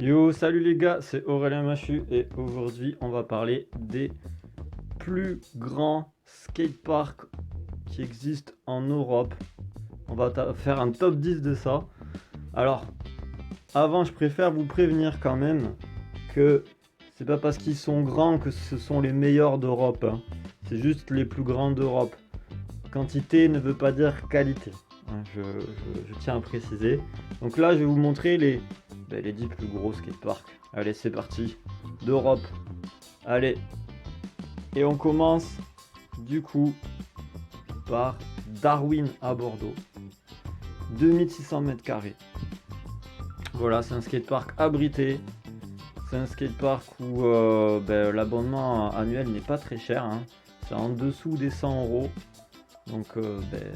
Yo, salut les gars, c'est Aurélien Machu et aujourd'hui on va parler des plus grands skateparks qui existent en Europe. On va faire un top 10 de ça. Alors, avant, je préfère vous prévenir quand même que c'est pas parce qu'ils sont grands que ce sont les meilleurs d'Europe, hein. C'est juste les plus grands d'Europe. Quantité ne veut pas dire qualité, hein, je tiens à préciser. Donc là, je vais vous montrer les 10 plus gros skateparks. Allez, c'est parti. D'Europe. Allez. Et on commence du coup par Darwin à Bordeaux. 2600 mètres carrés. Voilà, c'est un skatepark abrité. C'est un skatepark où l'abonnement annuel n'est pas très cher, hein. C'est en dessous des 100 €. Donc c'est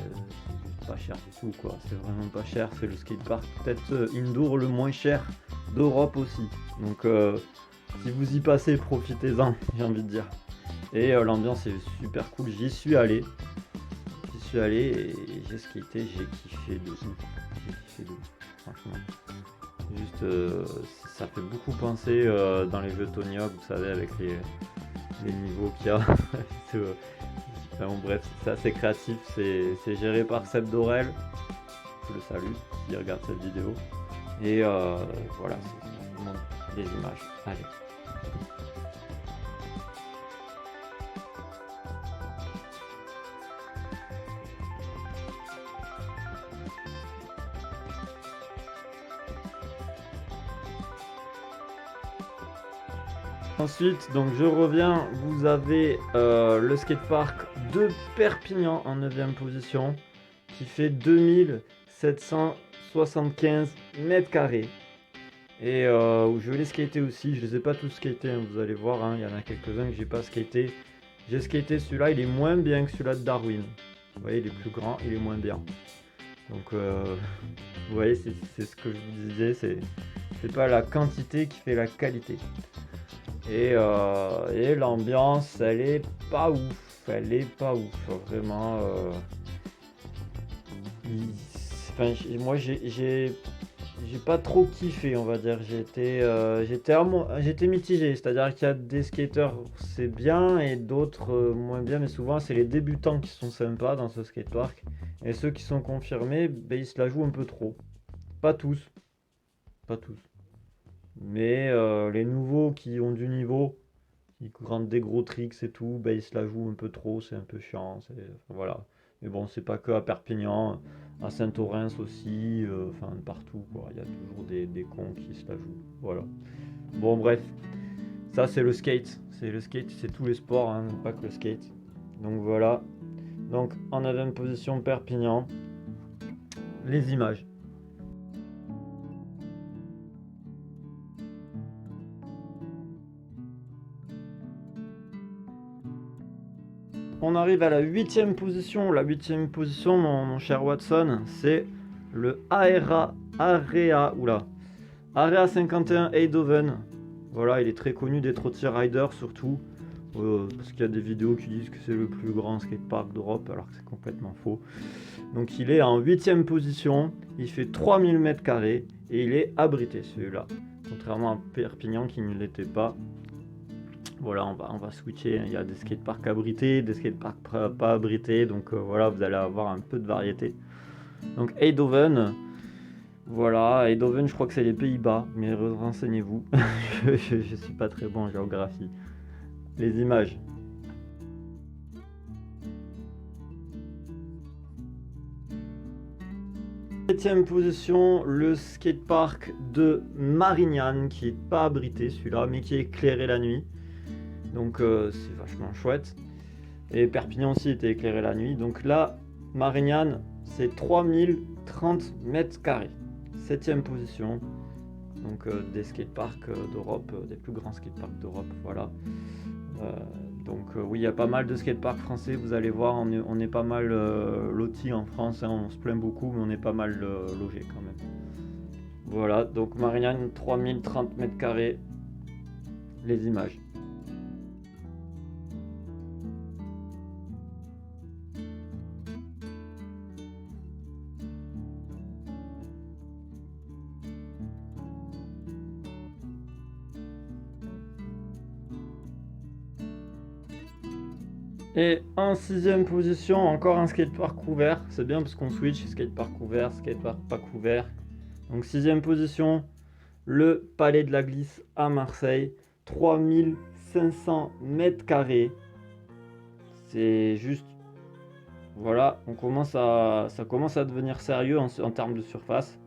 pas cher du tout quoi, c'est vraiment pas cher, c'est le skatepark peut-être indoor le moins cher d'Europe aussi. Donc si vous y passez, profitez-en, j'ai envie de dire. Et l'ambiance est super cool, j'y suis allé et j'ai skaté, j'ai kiffé de ouf. J'ai kiffé de ouf, franchement. Juste ça fait beaucoup penser dans les jeux Tony Hawk, vous savez, avec les niveaux qu'il y a. Enfin, bon, bref, c'est assez créatif, c'est géré par Seb Dorel, je le salue, il regarde cette vidéo. Et voilà, c'est vraiment des images. Allez. Ensuite, donc je reviens, vous avez le skatepark de Perpignan en 9ème position qui fait 2775 mètres carrés. Et où je vais les skater aussi, je les ai pas tous skatés, hein, vous allez voir, hein, il y en a quelques-uns que j'ai pas skaté. J'ai skaté celui-là, il est moins bien que celui-là de Darwin. Vous voyez, il est plus grand, il est moins bien. Donc vous voyez, c'est ce que je vous disais, c'est pas la quantité qui fait la qualité. Et l'ambiance, elle est pas ouf, vraiment. Moi, j'ai pas trop kiffé, on va dire. J'étais mitigé, c'est-à-dire qu'il y a des skateurs, c'est bien, et d'autres moins bien, mais souvent, c'est les débutants qui sont sympas dans ce skatepark. Et ceux qui sont confirmés, ils se la jouent un peu trop. Pas tous, pas tous. Mais les nouveaux qui ont du niveau, qui rendent des gros tricks et tout, ils se la jouent un peu trop, c'est un peu chiant. Voilà. Mais bon, c'est pas que à Perpignan, à Saint-Orens aussi, enfin partout quoi. Il y a toujours des cons qui se la jouent. Voilà. Bon, bref, ça c'est le skate. C'est le skate, c'est tous les sports, hein, pas que le skate. Donc voilà. Donc en 9ème position, Perpignan. Les images. On arrive à la 8ème position. La 8ème position, mon cher Watson, c'est le Area 51 Eindhoven. Voilà, il est très connu des trottiers riders surtout. Parce qu'il y a des vidéos qui disent que c'est le plus grand skatepark d'Europe, alors que c'est complètement faux. Donc il est en 8ème position, il fait 3000 mètres carrés et il est abrité celui-là. Contrairement à Perpignan qui ne l'était pas. Voilà, on va switcher. Il y a des skateparks abrités, des skateparks pas abrités. Donc voilà, vous allez avoir un peu de variété. Donc Eindhoven, voilà, Eindhoven, je crois que c'est les Pays-Bas, mais renseignez-vous. je suis pas très bon en géographie. Les images. 7ème position, le skatepark de Marignane, qui est pas abrité celui-là, mais qui est éclairé la nuit. Donc c'est vachement chouette. Et Perpignan aussi était éclairé la nuit. Donc là, Marignane, c'est 3030 mètres carrés. 7ème position. Donc des skateparks d'Europe, des plus grands skateparks d'Europe, voilà. Oui, il y a pas mal de skateparks français, vous allez voir, on est pas mal lotis en France, hein, on se plaint beaucoup, mais on est pas mal logés quand même. Voilà, donc Marignane, 3030 mètres carrés, les images. Et en sixième position, encore un skatepark ouvert. C'est bien parce qu'on switch, skatepark ouvert, skatepark pas couvert. Donc sixième position, le Palais de la Glisse à Marseille. 3500 mètres carrés. C'est juste... Voilà, ça commence à devenir sérieux en termes de surface.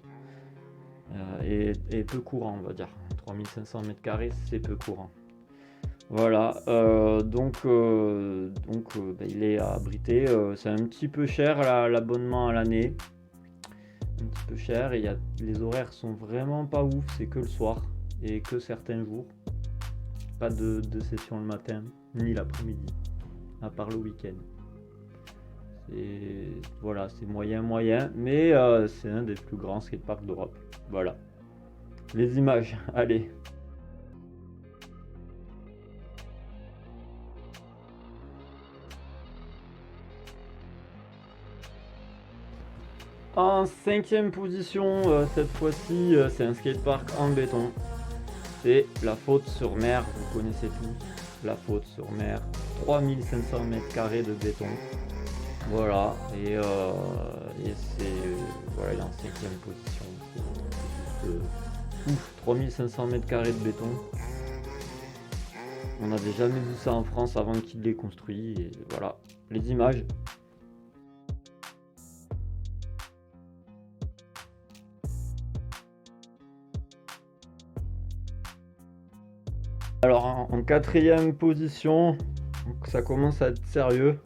Et peu courant, on va dire. 3500 mètres carrés, c'est peu courant. Voilà, bah, il est abrité. C'est un petit peu cher l'abonnement à l'année. Un petit peu cher. Et les horaires sont vraiment pas ouf. C'est que le soir et que certains jours. Pas de session le matin ni l'après-midi, à part le week-end. Voilà, c'est moyen, mais c'est un des plus grands skateparks d'Europe. Voilà. Les images, allez. En cinquième position, cette fois-ci, c'est un skatepark en béton. C'est la Faute-sur-Mer, vous connaissez tous. La Faute-sur-Mer, 3500 mètres carrés de béton. Voilà, et c'est. Voilà, il est en cinquième position. C'est juste ouf, 3500 mètres carrés de béton. On n'avait jamais vu ça en France avant qu'il l'ait construit. Et voilà, les images. Alors en quatrième position, donc ça commence à être sérieux.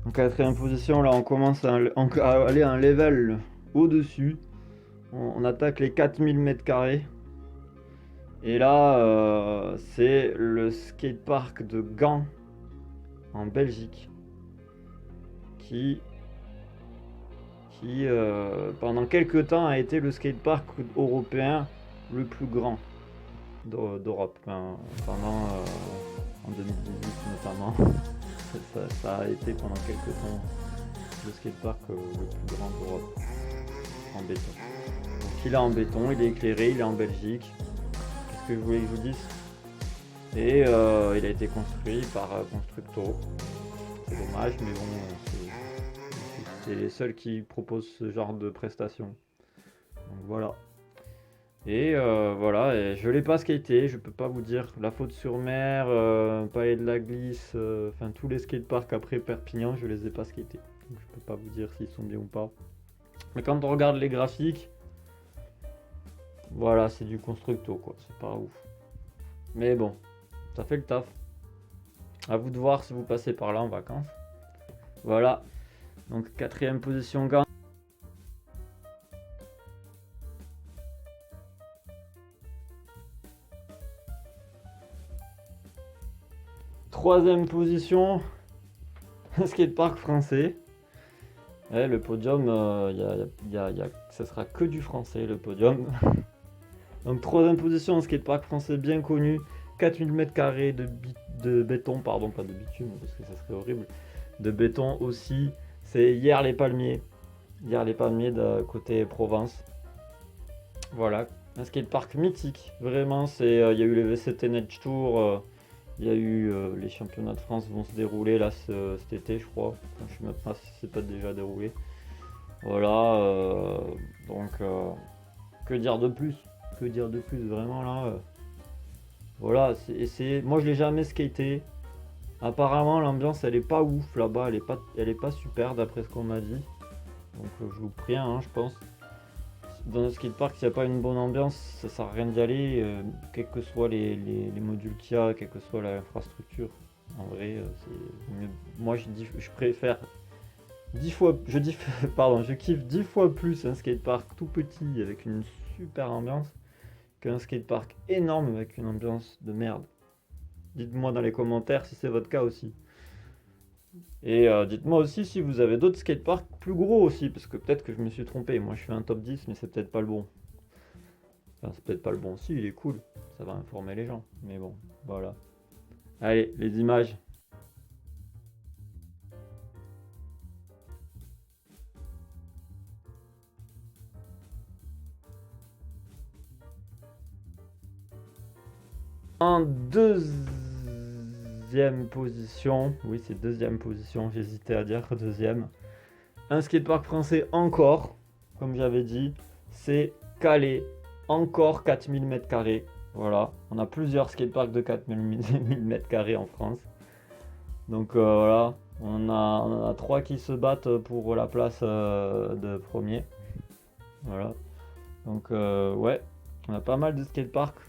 En quatrième position, là on commence à aller à un level au-dessus. On attaque les 4000 mètres carrés. Et là, c'est le skatepark de Gand en Belgique qui pendant quelques temps a été le skatepark européen le plus grand d'Europe, pendant en 2018 notamment. Ça a été pendant quelques temps le skatepark le plus grand d'Europe en béton. Donc il est en béton, il est éclairé, il est en Belgique. Qu'est-ce que je voulais que je vous dise? Et il a été construit par Constructo. C'est dommage, mais bon, c'est les seuls qui proposent ce genre de prestations. Donc voilà. Et voilà, et je l'ai pas skaté, je peux pas vous dire. La Faute-sur-Mer, Palais de la Glisse, enfin tous les skateparks après Perpignan, je les ai pas skatés. Donc je peux pas vous dire s'ils sont bien ou pas. Mais quand on regarde les graphiques, voilà, c'est du Constructo quoi, c'est pas ouf. Mais bon, ça fait le taf. À vous de voir si vous passez par là en vacances. Voilà, donc quatrième position Gand. Troisième position, un skatepark français. Ouais, le podium, ça sera que du français le podium. Donc troisième position, un skatepark français bien connu, 4000 m² de béton, pardon, pas de bitume parce que ça serait horrible, de béton aussi. C'est Hyères-les-Palmiers, Hyères-les-Palmiers de côté Provence. Voilà, un skatepark mythique, vraiment. Il y a eu les VCT Neige Tour. Il y a eu les championnats de France vont se dérouler là cet été, je crois. Enfin, je ne sais même pas si c'est pas déjà déroulé. Voilà, donc que dire de plus? Que dire de plus vraiment là? Voilà, moi je l'ai jamais skaté. Apparemment l'ambiance elle est pas ouf là-bas, elle est pas super d'après ce qu'on m'a dit. Donc je vous préviens, hein, je pense. Dans un skatepark, s'il n'y a pas une bonne ambiance, ça sert à rien d'y aller, quels que soient les modules qu'il y a, quelle que soit l'infrastructure. En vrai, c'est mieux. Moi, je préfère 10 fois, pardon, je kiffe 10 fois plus un skatepark tout petit avec une super ambiance qu'un skatepark énorme avec une ambiance de merde. Dites-moi dans les commentaires si c'est votre cas aussi. Et dites-moi aussi si vous avez d'autres skateparks plus gros aussi, parce que peut-être que je me suis trompé. Moi je fais un top 10, mais c'est peut-être pas le bon. Enfin, c'est peut-être pas le bon. Si, il est cool. Ça va informer les gens. Mais bon, voilà. Allez, les images. En deuxième position, oui c'est deuxième position, j'hésitais à dire deuxième. Un skatepark français encore, comme j'avais dit, c'est Calais, encore 4000 m². Voilà, on a plusieurs skateparks de 4000 m² en France. Donc voilà, on en a 3 qui se battent pour la place de premier. Voilà, donc ouais, on a pas mal de skateparks.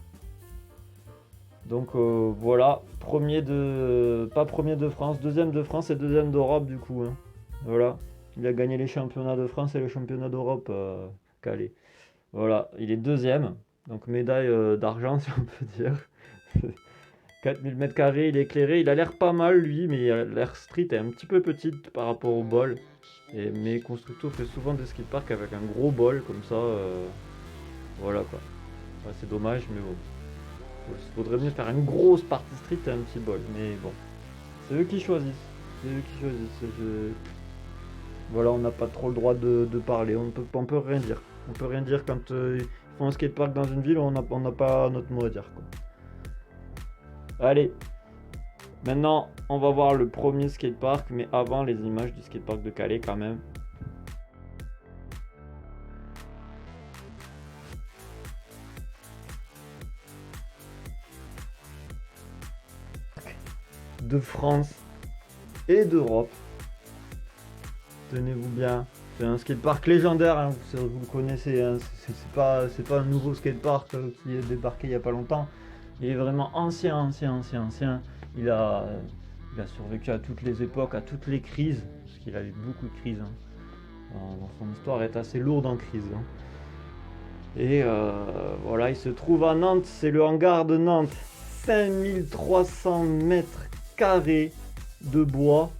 Donc voilà, pas premier de France, deuxième de France et deuxième d'Europe du coup. Hein. Voilà, il a gagné les championnats de France et les championnats d'Europe, Calais. Voilà, il est deuxième, donc médaille d'argent si on peut dire. 4000 m², il est éclairé, il a l'air pas mal lui, mais l'air street est un petit peu petite par rapport au bol. Mais Constructo fait souvent des skateparks avec un gros bol comme ça. Voilà quoi. Ouais, c'est dommage, mais bon. Il faudrait mieux faire une grosse partie street et un petit bol, mais bon. C'est eux qui choisissent. C'est eux qui choisissent. Voilà, on n'a pas trop le droit de parler, on peut rien dire. On peut rien dire quand ils font un skatepark dans une ville, on n'a pas notre mot à dire. Quoi. Allez, maintenant on va voir le premier skatepark, mais avant les images du skatepark de Calais quand même. De France et d'Europe. Tenez-vous bien, c'est un skatepark légendaire, hein, vous le connaissez, hein, c'est pas un nouveau skatepark qui est débarqué il y a pas longtemps. Il est vraiment ancien. Il a survécu à toutes les époques, à toutes les crises, parce qu'il a eu beaucoup de crises. Hein. Son histoire est assez lourde en crise. Hein. Et voilà, il se trouve à Nantes, c'est le hangar de Nantes. 5300 m² de bois.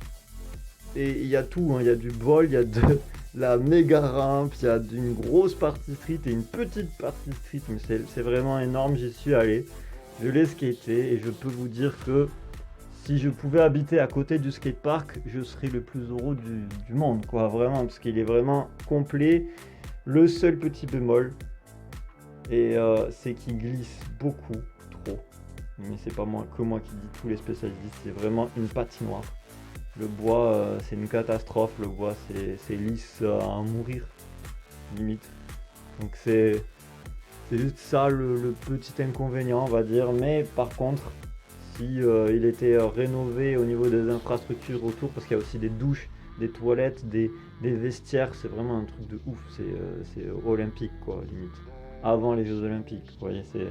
Et il y a tout, hein. Il y a du bol, il y a de la méga rampe, il y a une grosse partie street et une petite partie street. Mais c'est vraiment énorme, j'y suis allé. Je l'ai skaté et je peux vous dire que si je pouvais habiter à côté du skatepark, je serais le plus heureux du monde, quoi, vraiment, parce qu'il est vraiment complet. Le seul petit bémol, c'est qu'il glisse beaucoup trop. Mais c'est pas que moi qui dis, tous les spécialistes, c'est vraiment une patinoire. Le bois, c'est une catastrophe, le bois, c'est lisse à mourir, limite. Donc c'est juste ça le petit inconvénient, on va dire. Mais par contre, si il était rénové au niveau des infrastructures autour, parce qu'il y a aussi des douches, des toilettes, des vestiaires, c'est vraiment un truc de ouf. C'est olympique, quoi, limite. Avant les Jeux Olympiques, vous voyez, c'est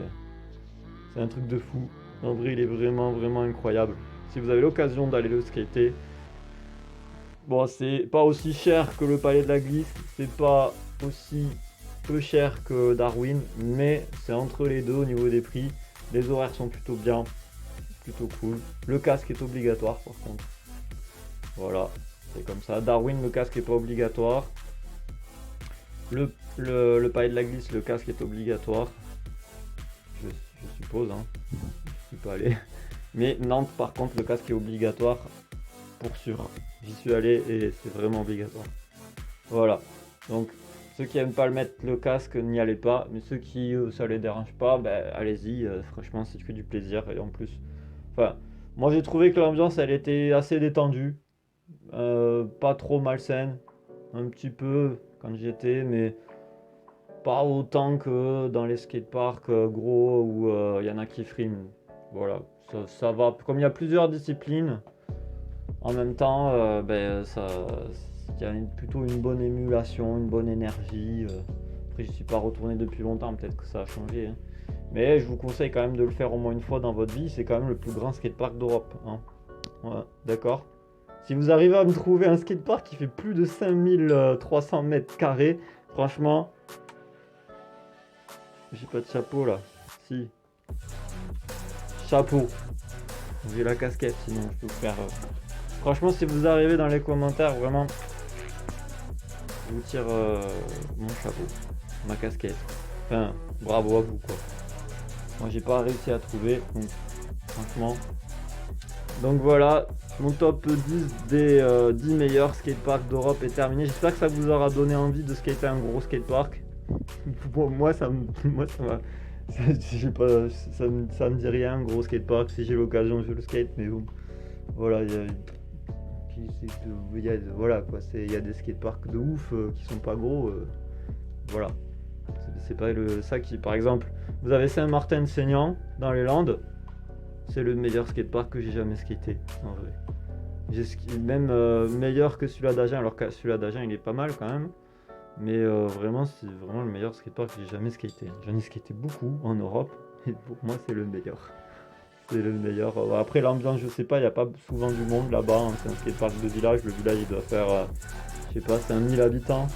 un truc de fou. En vrai, il est vraiment incroyable. Si vous avez l'occasion d'aller le skater, bon, c'est pas aussi cher que le Palais de la Glisse, c'est pas aussi peu cher que Darwin, mais c'est entre les deux au niveau des prix. Les horaires sont plutôt bien, plutôt cool. Le casque est obligatoire par contre. Voilà, c'est comme ça. Darwin, le casque est pas obligatoire. Le Palais de la Glisse, le casque est obligatoire. Je suppose, hein. Je suis pas allé. Mais Nantes, par contre, le casque est obligatoire pour sûr. J'y suis allé et c'est vraiment obligatoire. Voilà. Donc, ceux qui aiment pas le mettre le casque, n'y allez pas. Mais ceux qui ça les dérange pas, ben allez-y. Franchement, c'est que du plaisir. Et en plus, enfin, moi j'ai trouvé que l'ambiance elle était assez détendue. Pas trop malsaine. Un petit peu quand j'y étais, mais pas autant que dans les skateparks gros où il y en a qui friment. Voilà, ça va. Comme il y a plusieurs disciplines, en même temps, il y a plutôt une bonne émulation, une bonne énergie. Après, je suis pas retourné depuis longtemps, peut-être que ça a changé. Hein. Mais je vous conseille quand même de le faire au moins une fois dans votre vie. C'est quand même le plus grand skatepark d'Europe. Hein. Ouais, d'accord. Si vous arrivez à me trouver un skatepark qui fait plus de 5300 m², franchement, j'ai pas de chapeau là. Si. Chapeau. J'ai la casquette, sinon je peux vous faire. Franchement, si vous arrivez dans les commentaires, vraiment, je vous tire mon chapeau, ma casquette. Enfin, bravo à vous quoi. Moi, j'ai pas réussi à trouver, donc franchement. Donc voilà, mon top 10 des 10 meilleurs skateparks d'Europe est terminé. J'espère que ça vous aura donné envie de skater un gros skatepark. Bon, moi, ça m'a. Ça me dit rien, un gros skatepark. Si j'ai l'occasion, je le skate, mais bon. Voilà, voilà quoi, il y a des skateparks de ouf qui sont pas gros. Voilà. C'est pas ça qui. Par exemple, vous avez Saint-Martin-de-Seignan dans les Landes. C'est le meilleur skatepark que j'ai jamais skaté, en vrai. Même meilleur que celui-là d'Agen, alors que celui-là d'Agen il est pas mal quand même. Mais vraiment, c'est vraiment le meilleur skatepark que j'ai jamais skaté. J'en ai skaté beaucoup en Europe, et pour moi, c'est le meilleur. C'est le meilleur. Après, l'ambiance, je sais pas, il n'y a pas souvent du monde là-bas, hein. C'est un skatepark de village. Le village, il doit faire, je sais pas, c'est 1000 habitants.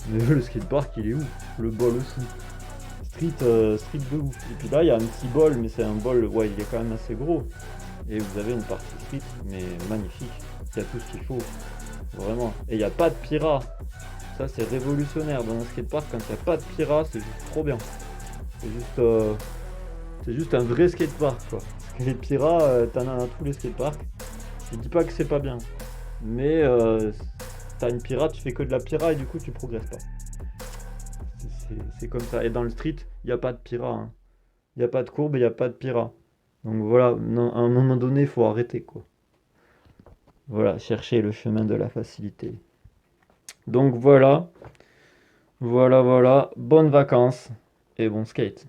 Mais le skatepark, il est ouf. Le bol aussi. Street de ouf. Et puis là, il y a un petit bol, mais c'est un bol, ouais, il est quand même assez gros. Et vous avez une partie street, mais magnifique. Il y a tout ce qu'il faut, vraiment. Et il n'y a pas de pyra. Ça, c'est révolutionnaire dans un skatepark. Quand il n'y a pas de pyra, c'est juste trop bien. C'est juste, euh, c'est juste un vrai skatepark, quoi. Parce que les pyras, t'en as dans tous les skateparks. Je dis pas que c'est pas bien, mais t'as une pyra, tu fais que de la pyra et du coup, tu progresses pas. C'est comme ça. Et dans le street, il n'y a pas de pyra, hein. Il n'y a pas de courbe, il n'y a pas de pyra. Donc voilà, non, à un moment donné, il faut arrêter, quoi. Voilà, chercher le chemin de la facilité. Donc voilà, voilà, voilà. Bonnes vacances et bon skate.